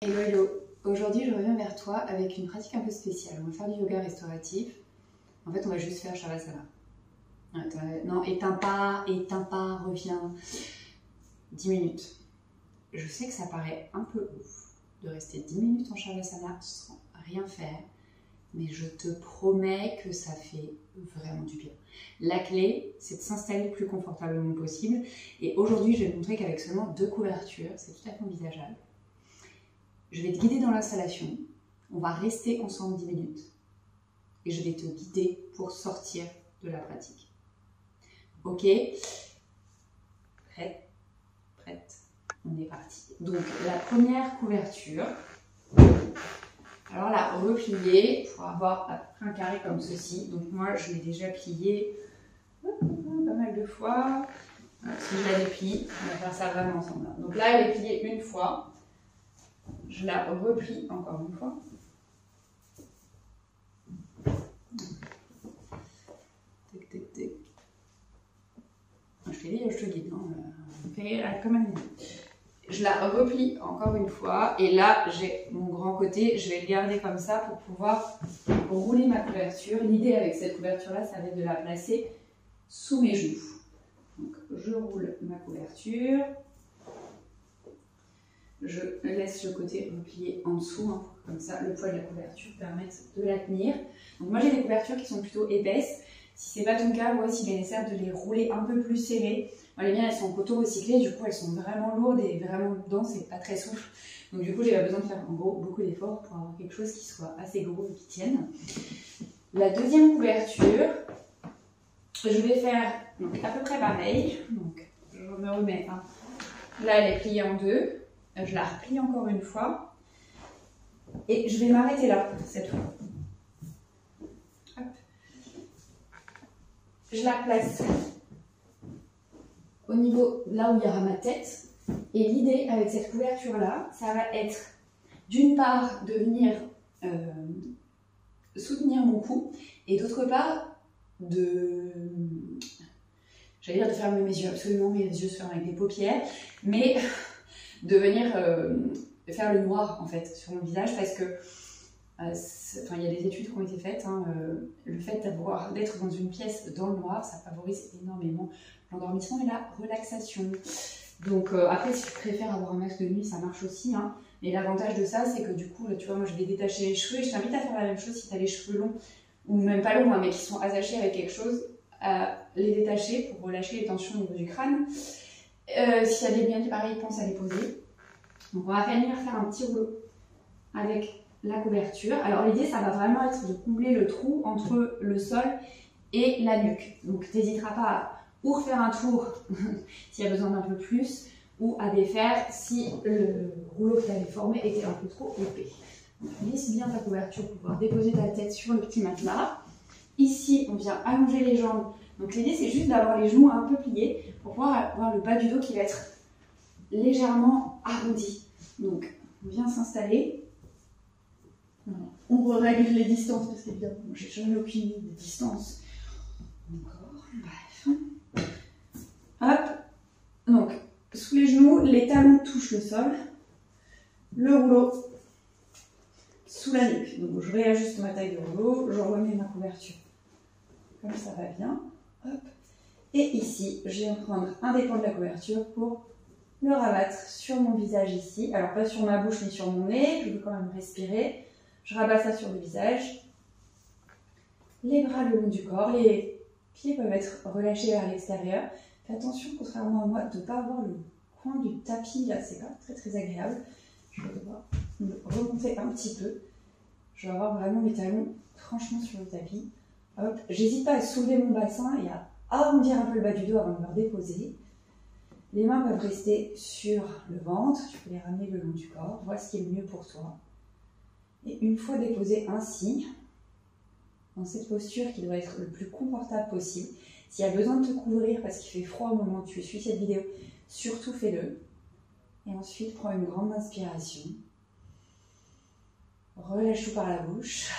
Hello, hello. Aujourd'hui, je reviens vers toi avec une pratique un peu spéciale. On va faire du yoga restauratif. En fait, on va juste faire Shavasana. Non, éteins pas, reviens. 10 minutes. Je sais que ça paraît un peu ouf de rester 10 minutes en Shavasana sans rien faire, mais je te promets que ça fait vraiment du bien. La clé, c'est de s'installer le plus confortablement possible. Et aujourd'hui, je vais te montrer qu'avec seulement 2 couvertures, c'est tout à fait envisageable. Je vais te guider dans l'installation, on va rester ensemble 10 minutes et je vais te guider pour sortir de la pratique. Ok? Prête? On est parti. Donc la première couverture, alors la replier pour avoir un carré comme ceci. Donc moi je l'ai déjà plié pas mal de fois. Si je la déplie, on va faire ça vraiment ensemble. Donc là elle est pliée une fois. Je la replie encore une fois. Tic, tic, tic. Je te dis, je te guide. On fait comme un minute. Je la replie encore une fois. Et là, j'ai mon grand côté. Je vais le garder comme ça pour pouvoir rouler ma couverture. L'idée avec cette couverture-là, ça va être de la placer sous mes genoux. Donc, je roule ma couverture. Je laisse le côté replié en dessous, hein, comme ça le poids de la couverture permette de la tenir. Donc moi j'ai des couvertures qui sont plutôt épaisses. Si c'est pas ton cas, ouais, s'il est nécessaire de les rouler un peu plus serrées. Moi les miennes elles sont en coton recyclé, du coup elles sont vraiment lourdes et vraiment denses et pas très souples. Donc du coup j'ai pas besoin de faire en gros beaucoup d'efforts pour avoir quelque chose qui soit assez gros et qui tienne. La deuxième couverture, je vais faire donc, à peu près pareil. Donc je me remets, hein. Là elle est pliée en deux. Je la replie encore une fois et je vais m'arrêter là cette fois. Hop. Je la place au niveau là où il y aura ma tête et l'idée avec cette couverture là, ça va être d'une part de venir soutenir mon cou et d'autre part j'allais dire de fermer mes yeux, absolument mes yeux se ferment avec les paupières, mais de venir faire le noir en fait sur mon visage parce que il y a des études qui ont été faites, hein, le fait d'être dans une pièce dans le noir, ça favorise énormément l'endormissement et la relaxation. Donc après si tu préfères avoir un masque de nuit ça marche aussi, hein, mais l'avantage de ça c'est que du coup tu vois moi je vais détacher les cheveux et je t'invite à faire la même chose si tu as les cheveux longs ou même pas longs hein, mais qui sont attachés avec quelque chose, à les détacher pour relâcher les tensions au niveau du crâne. Si tu as des biens pareil, pense à les poser. Donc on va venir faire un petit rouleau avec la couverture. Alors l'idée ça va vraiment être de combler le trou entre le sol et la nuque. Donc tu n'hésiteras pas à ou refaire un tour s'il y a besoin d'un peu plus ou à défaire si le rouleau que tu avais formé était un peu trop épais. Donc lisse bien ta couverture pour pouvoir déposer ta tête sur le petit matelas. Ici on vient allonger les jambes. Donc l'idée c'est juste d'avoir les genoux un peu pliés pour pouvoir avoir le bas du dos qui va être légèrement arrondi. Donc on vient s'installer. On règle les distances parce qu'évidemment j'ai jamais aucune idée de distance. Encore, bref. Hop. Donc sous les genoux, les talons touchent le sol. Le rouleau sous la nuque. Donc je réajuste ma taille de rouleau, je remets ma couverture. Comme ça va bien. Hop. Et ici, je viens prendre un des pans de la couverture pour le rabattre sur mon visage ici. Alors pas sur ma bouche ni sur mon nez, je veux quand même respirer. Je rabats ça sur le visage. Les bras le long du corps, les pieds peuvent être relâchés vers l'extérieur. Fais attention, contrairement à moi, de ne pas avoir le coin du tapis là, c'est pas très agréable. Je vais devoir me remonter un petit peu. Je vais avoir vraiment mes talons franchement sur le tapis. Hop, j'hésite pas à soulever mon bassin et à arrondir un peu le bas du dos avant de me redéposer. Les mains peuvent rester sur le ventre, tu peux les ramener le long du corps, vois ce qui est le mieux pour toi. Et une fois déposé ainsi, dans cette posture qui doit être le plus confortable possible, s'il y a besoin de te couvrir parce qu'il fait froid au moment où tu suis cette vidéo, surtout fais-le. Et ensuite, prends une grande inspiration. Relâche tout par la bouche.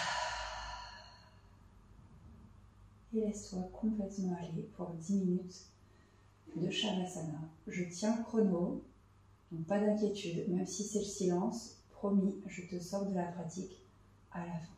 Et laisse-toi complètement aller pour 10 minutes de Shavasana. Je tiens le chrono, donc pas d'inquiétude, même si c'est le silence, promis, je te sors de la pratique à la fin.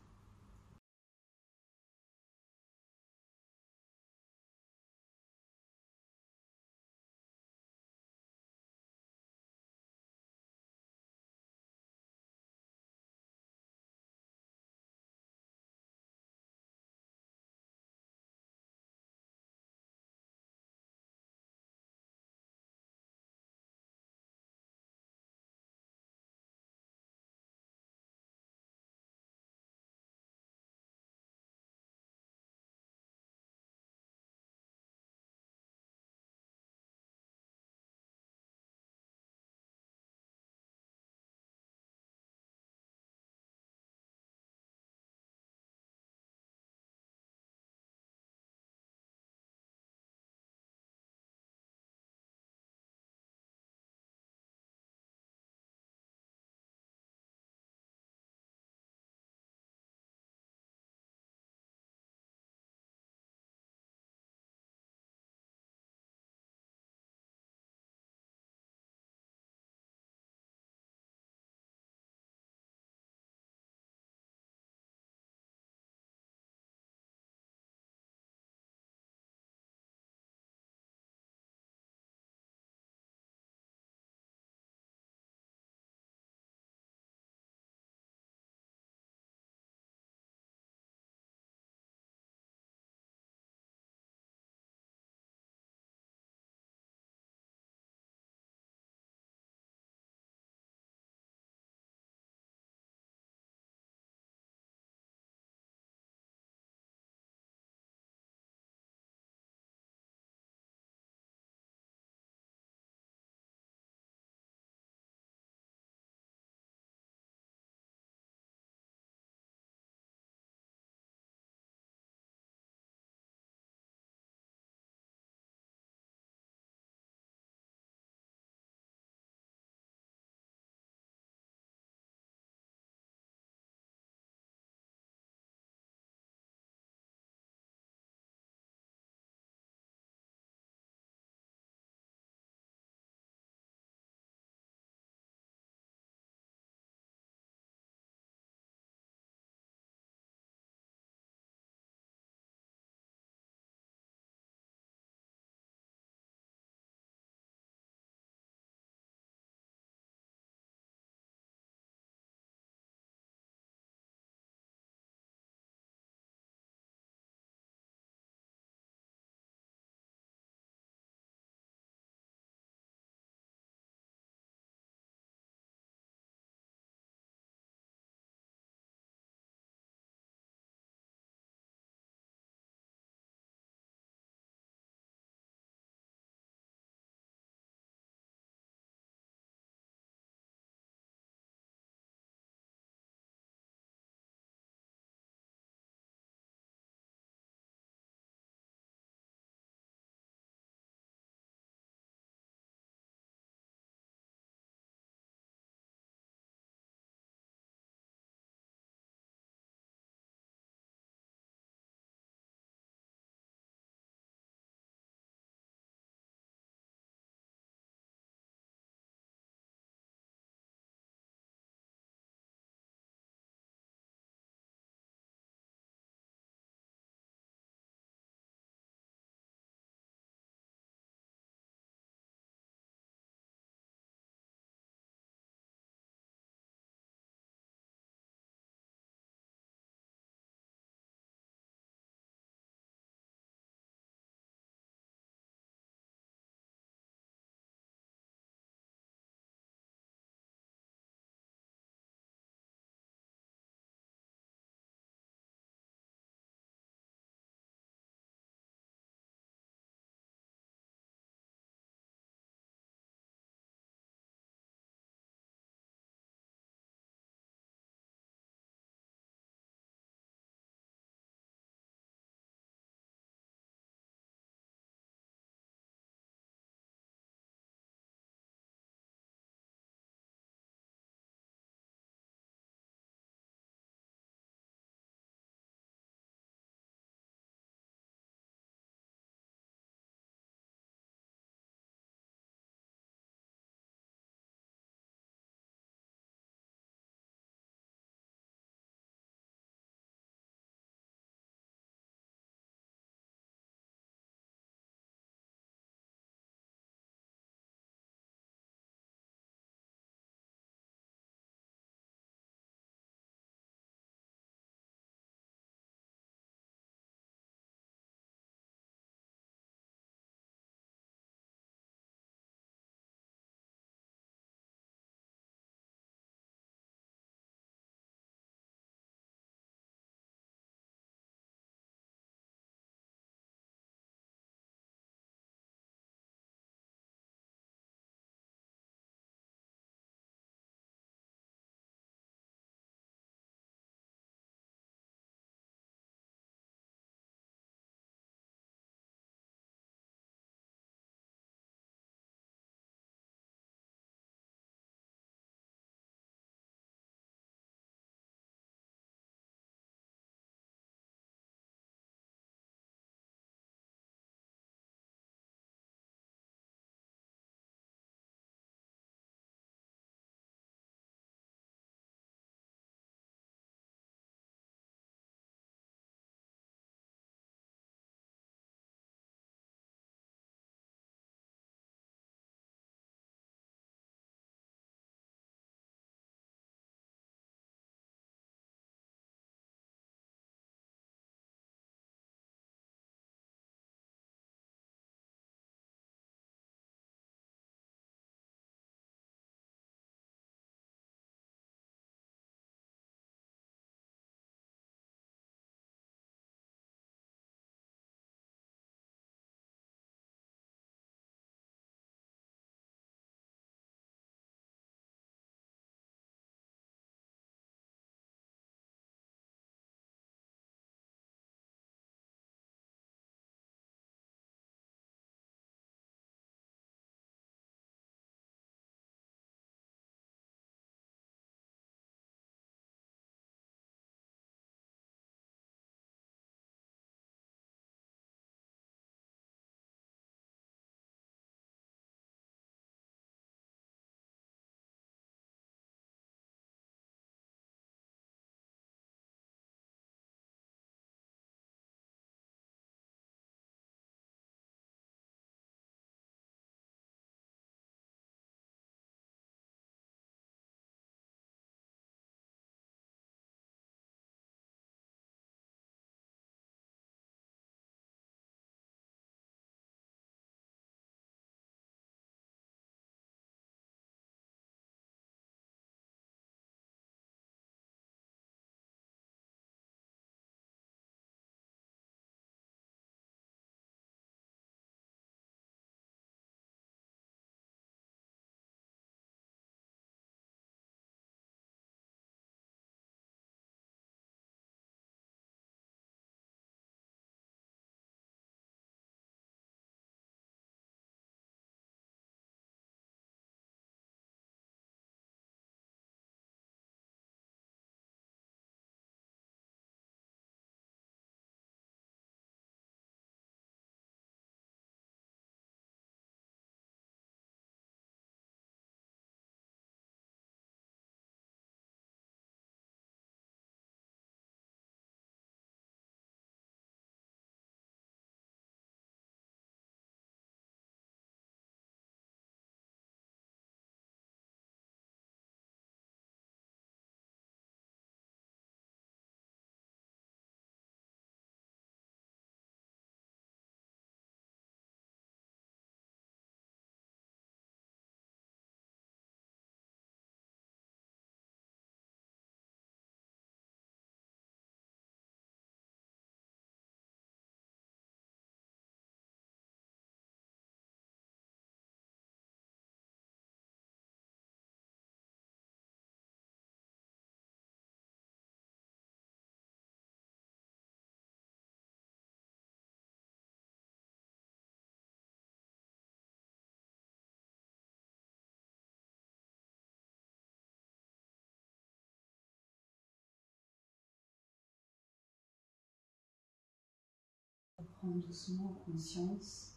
Prends doucement conscience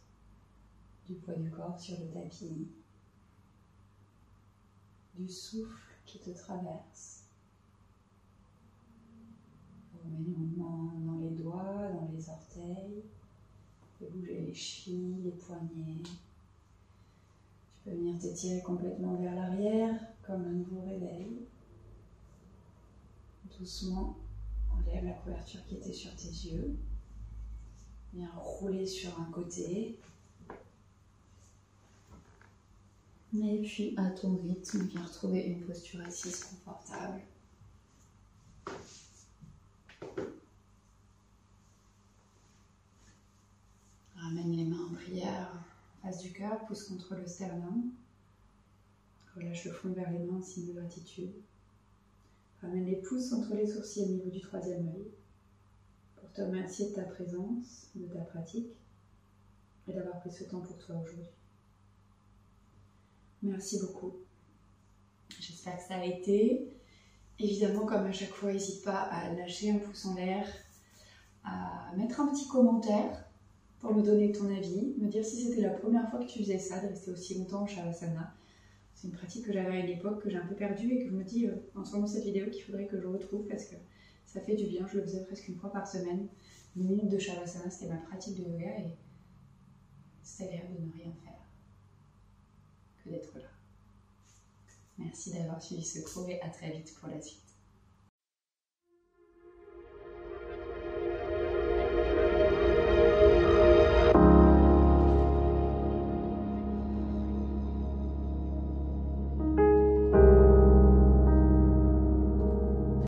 du poids du corps sur le tapis, du souffle qui te traverse. Remets les mouvements dans les doigts, dans les orteils. Tu peux bouger les chevilles, les poignets. Tu peux venir t'étirer complètement vers l'arrière, comme un nouveau réveil. Doucement, enlève la couverture qui était sur tes yeux. Viens rouler sur un côté. Et puis, à ton rythme, viens retrouver une posture assise confortable. Ramène les mains en prière en face du cœur, pousse contre le sternum. Relâche le front vers les mains, signe de gratitude. Ramène les pouces entre les sourcils au niveau du troisième œil. Pour te remercier de ta présence, de ta pratique et d'avoir pris ce temps pour toi aujourd'hui. Merci beaucoup. J'espère que ça a été. Évidemment, comme à chaque fois, n'hésite pas à lâcher un pouce en l'air, à mettre un petit commentaire pour me donner ton avis, me dire si c'était la première fois que tu faisais ça, de rester aussi longtemps en Shavasana. C'est une pratique que j'avais à une époque, que j'ai un peu perdue et que je me dis en tournant cette vidéo qu'il faudrait que je retrouve parce que ça fait du bien. Je le faisais presque une fois par semaine. 10 minutes de Shavasana, c'était ma pratique de yoga et c'est agréable de ne rien faire que d'être là. Merci d'avoir suivi ce cours et à très vite pour la suite.